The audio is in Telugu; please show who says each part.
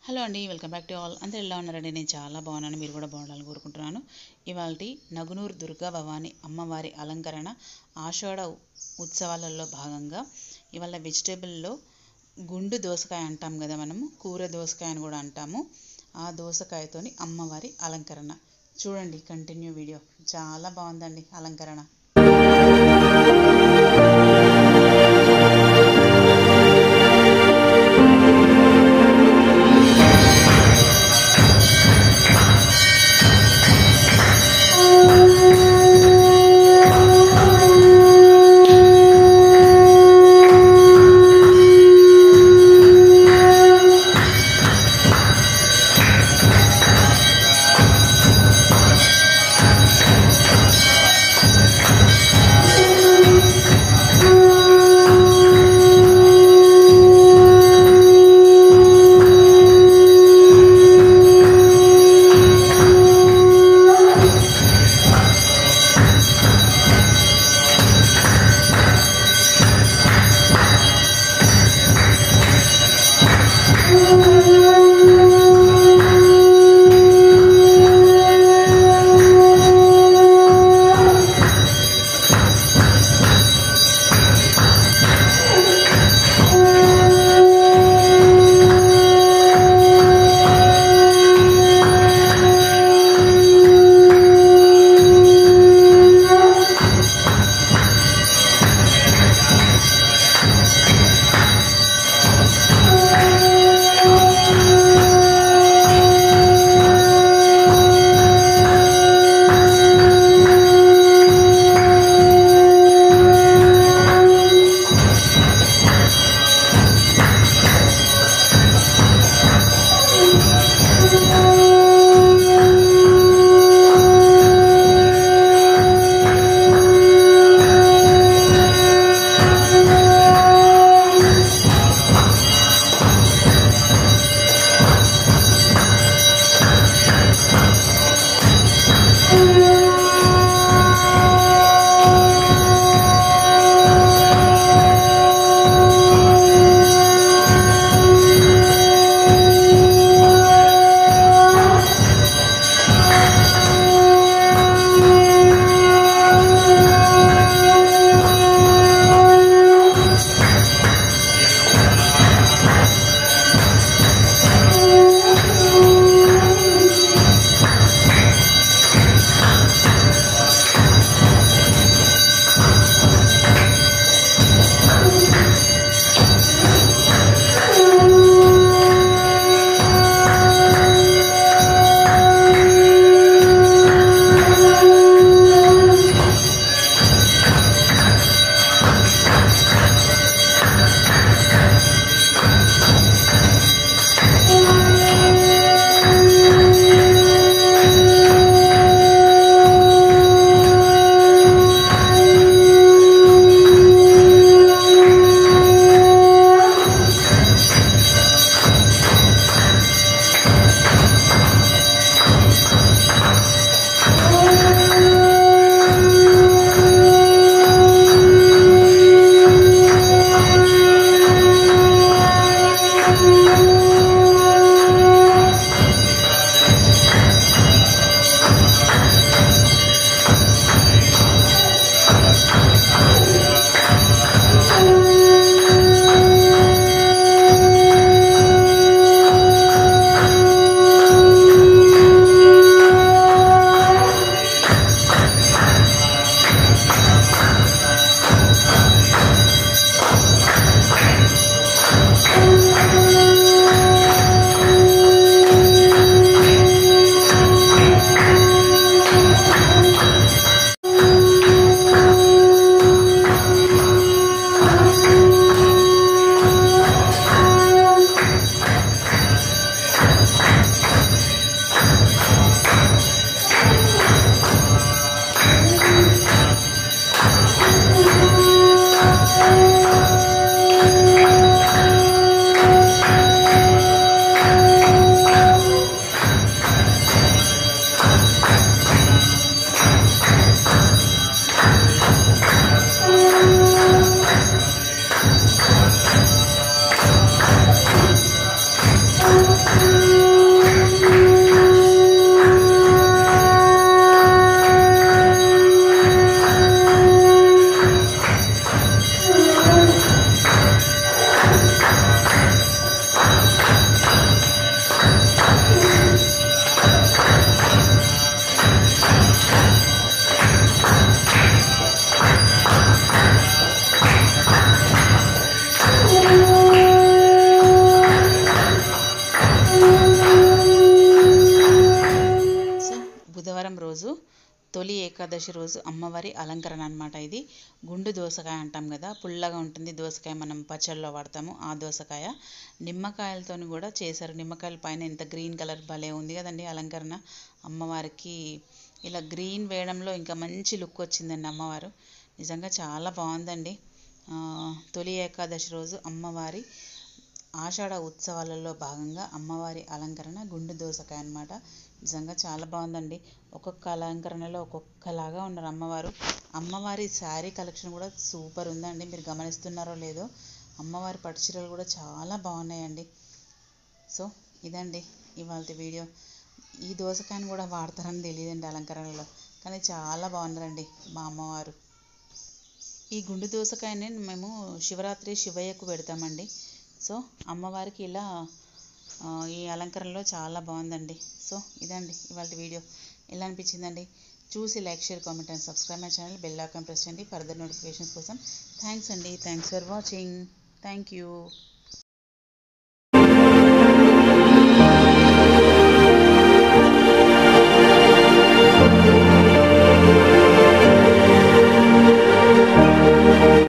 Speaker 1: హలో అండి, వెల్కమ్ బ్యాక్ టు ఆల్. అందరూ ఎలా ఉన్నారండి? నేను చాలా బాగున్నాను, మీరు కూడా బాగుండాలని కోరుకుంటున్నాను. ఇవాల్టి నగునూరు దుర్గా భవాని అమ్మవారి అలంకరణ ఆషాఢ ఉత్సవాలలో భాగంగా ఇవాళ వెజిటేబుల్లో గుండు దోసకాయ అంటాం కదా, మనము కూర దోసకాయ అని కూడా అంటాము. ఆ దోసకాయతోని అమ్మవారి అలంకరణ చూడండి. కంటిన్యూ వీడియో చాలా బాగుందండి అలంకరణ. బుధవారం రోజు తొలి ఏకాదశి రోజు అమ్మవారి అలంకరణ అనమాట. ఇది గుండు దోసకాయ అంటాం కదా, పుల్లగా ఉంటుంది దోసకాయ, మనం పచ్చళ్ళలో వాడతాము ఆ దోసకాయ. నిమ్మకాయలతో కూడా చేశారు. నిమ్మకాయల పైన ఎంత గ్రీన్ కలర్ భలే ఉంది కదండి అలంకరణ. అమ్మవారికి ఇలా గ్రీన్ వేయడంలో ఇంకా మంచి లుక్ వచ్చిందండి అమ్మవారు. నిజంగా చాలా బాగుందండి. తొలి ఏకాదశి రోజు అమ్మవారి ఆషాఢ ఉత్సవాలలో భాగంగా అమ్మవారి అలంకరణ గుండు దోసకాయ అన్నమాట. నిజంగా చాలా బాగుందండి. ఒక్కొక్క అలంకరణలో ఒక్కొక్కలాగా ఉన్నారు అమ్మవారు. అమ్మవారి శారీ కలెక్షన్ కూడా సూపర్ ఉందండి. మీరు గమనిస్తున్నారో లేదో, అమ్మవారి పట్టు చీరలు కూడా చాలా బాగున్నాయండి. సో ఇదండి ఇవాళ వీడియో. ఈ దోసకాయని కూడా వాడతారని తెలియదండి అలంకరణలో, కానీ చాలా బాగున్నారండి మా అమ్మవారు. ఈ గుండు దోసకాయని మేము శివరాత్రి శివయ్యకు పెడతామండి. సో అమ్మవారికి ఇలా ఈ అలంకరణలో చాలా బాగుందండి. సో ఇదండి ఇవాళ వీడియో. ఎలా అనిపించిందండి? చూసి like, share, comment and subscribe my channel. Bell icon press చేయండి ఫర్దర్ నోటిఫికేషన్స్ కోసం. థ్యాంక్స్ అండి. Thanks for watching. Thank you.